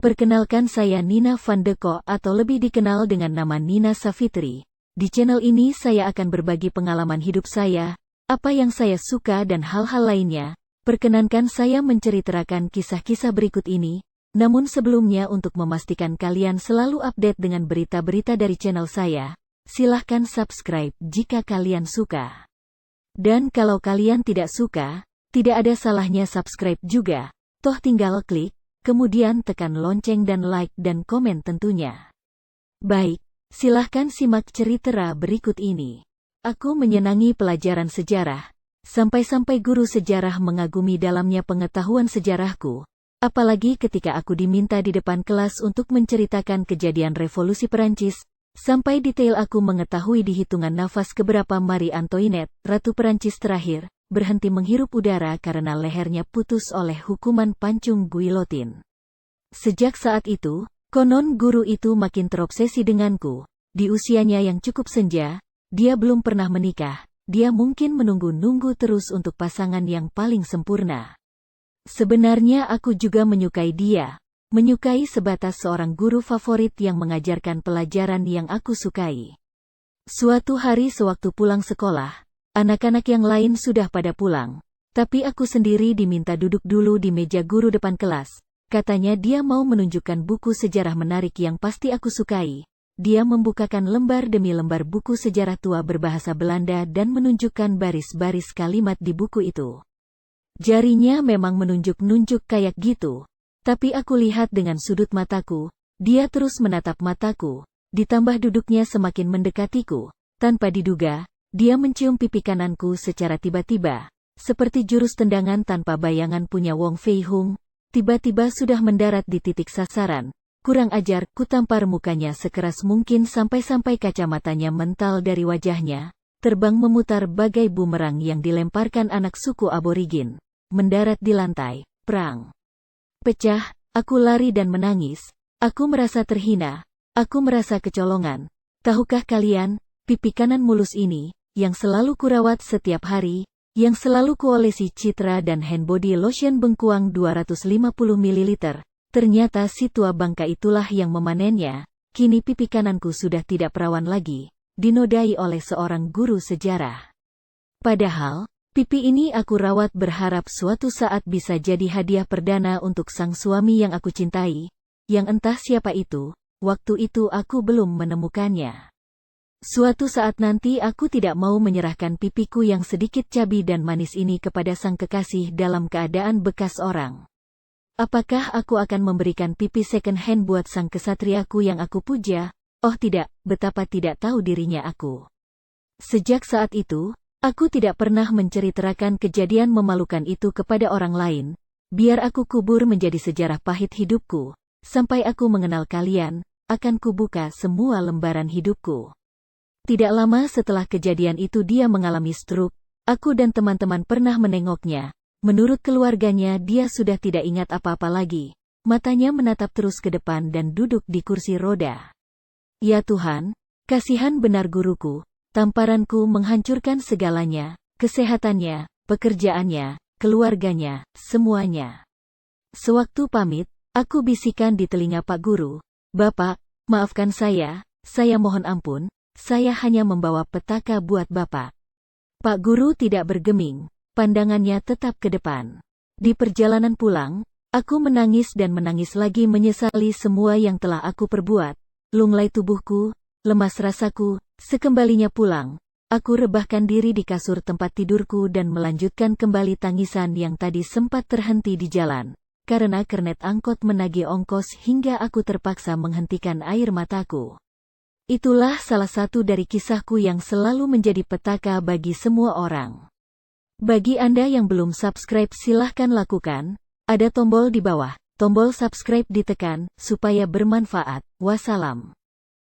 Perkenalkan, saya Nina Van de Ko atau lebih dikenal dengan nama Nina Savitri. Di channel ini saya akan berbagi pengalaman hidup saya, apa yang saya suka dan hal-hal lainnya. Perkenankan saya menceritakan kisah-kisah berikut ini, namun sebelumnya untuk memastikan kalian selalu update dengan berita-berita dari channel saya, silahkan subscribe jika kalian suka. Dan kalau kalian tidak suka, tidak ada salahnya subscribe juga, toh tinggal klik, kemudian tekan lonceng dan like dan komen tentunya. Baik, silahkan simak cerita berikut ini. Aku menyenangi pelajaran sejarah, sampai-sampai guru sejarah mengagumi dalamnya pengetahuan sejarahku, apalagi ketika aku diminta di depan kelas untuk menceritakan kejadian revolusi Perancis, sampai detail aku mengetahui di hitungan nafas keberapa Marie Antoinette, Ratu Perancis terakhir, berhenti menghirup udara karena lehernya putus oleh hukuman pancung guillotine. Sejak saat itu, konon guru itu makin terobsesi denganku. Di usianya yang cukup senja, dia belum pernah menikah, dia mungkin menunggu-nunggu terus untuk pasangan yang paling sempurna. Sebenarnya aku juga menyukai dia, menyukai sebatas seorang guru favorit yang mengajarkan pelajaran yang aku sukai. Suatu hari sewaktu pulang sekolah, anak-anak yang lain sudah pada pulang, tapi aku sendiri diminta duduk dulu di meja guru depan kelas. Katanya dia mau menunjukkan buku sejarah menarik yang pasti aku sukai. Dia membukakan lembar demi lembar buku sejarah tua berbahasa Belanda dan menunjukkan baris-baris kalimat di buku itu. Jarinya memang menunjuk-nunjuk kayak gitu, tapi aku lihat dengan sudut mataku, dia terus menatap mataku, ditambah duduknya semakin mendekatiku, tanpa diduga, dia mencium pipi kananku secara tiba-tiba, seperti jurus tendangan tanpa bayangan punya Wong Fei Hung, tiba-tiba sudah mendarat di titik sasaran. Kurang ajar, kutampar mukanya sekeras mungkin sampai-sampai kacamatanya mental dari wajahnya, terbang memutar bagai bumerang yang dilemparkan anak suku aborigin, mendarat di lantai, prang. Pecah, aku lari dan menangis, aku merasa terhina, aku merasa kecolongan. Tahukah kalian, pipi kanan mulus ini, yang selalu kurawat setiap hari, yang selalu kuolesi citra dan hand body lotion bengkuang 250 ml, ternyata si tua bangka itulah yang memanennya. Kini pipi kananku sudah tidak perawan lagi, dinodai oleh seorang guru sejarah. Padahal, pipi ini aku rawat berharap suatu saat bisa jadi hadiah perdana untuk sang suami yang aku cintai, yang entah siapa itu, waktu itu aku belum menemukannya. Suatu saat nanti aku tidak mau menyerahkan pipiku yang sedikit cabi dan manis ini kepada sang kekasih dalam keadaan bekas orang. Apakah aku akan memberikan pipi second hand buat sang kesatriaku yang aku puja? Oh tidak, betapa tidak tahu dirinya aku. Sejak saat itu, aku tidak pernah menceritakan kejadian memalukan itu kepada orang lain. Biar aku kubur menjadi sejarah pahit hidupku. Sampai aku mengenal kalian, akan kubuka semua lembaran hidupku. Tidak lama setelah kejadian itu dia mengalami stroke. Aku dan teman-teman pernah menengoknya. Menurut keluarganya dia sudah tidak ingat apa-apa lagi. Matanya menatap terus ke depan dan duduk di kursi roda. Ya Tuhan, kasihan benar guruku. Tamparanku menghancurkan segalanya, kesehatannya, pekerjaannya, keluarganya, semuanya. Sewaktu pamit, aku bisikan di telinga Pak Guru, "Bapak, maafkan saya mohon ampun. Saya hanya membawa petaka buat Bapak." Pak Guru tidak bergeming, pandangannya tetap ke depan. Di perjalanan pulang, aku menangis dan menangis lagi menyesali semua yang telah aku perbuat. Lunglai tubuhku, lemas rasaku, sekembalinya pulang. Aku rebahkan diri di kasur tempat tidurku dan melanjutkan kembali tangisan yang tadi sempat terhenti di jalan. Karena kernet angkot menagih ongkos hingga aku terpaksa menghentikan air mataku. Itulah salah satu dari kisahku yang selalu menjadi petaka bagi semua orang. Bagi Anda yang belum subscribe silahkan lakukan, ada tombol di bawah, tombol subscribe ditekan, supaya bermanfaat. Wassalam.